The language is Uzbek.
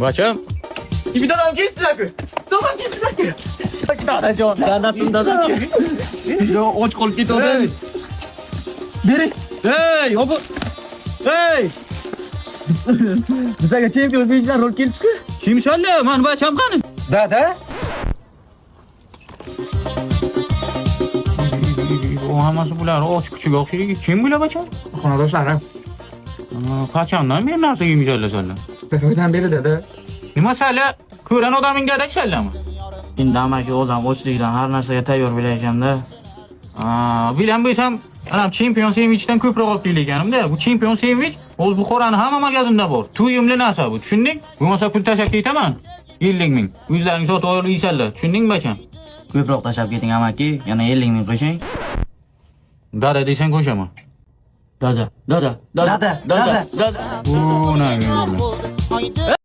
Bacham. Bir dadam gitti dakika. Dadam gitti dakika. Dadajon, la'natim dada. Yo, och qolib ketadi. Bering. Hey, opa. Hey. Bizga chempion o'yinchilar rol keldi-ku. Kim chaldi? Men bacham qani? Dada. Bu hammasi bular och kuchiga o'xshaydi. Kim bular bacham? Xonadoshlarim. Qachondan beri narsa yemijallasanlar? To'ydan beri dada. Nima sala? Ko'ran odamingga adashsanlarmi? Indamay o'zim ochlikdan har narsaga tayyor bo'layapman-da. Bilan bo'lsam, anam chempion sandvichdan ko'proq olib kelganimda. Bu chempion sandvich o'z Buxoroning hamma magazinida bor. To'yimli narsa bu, tushunding? Bo'lmasa pul tashab ketaman. 50 ming. O'zlaring sotib olib yeysanlar. Tushundingmi bacham? Ko'proq tashab keting amaki, yana 50 ming qo'shing. Dada desang qo'shaman. Dada. Bu nima?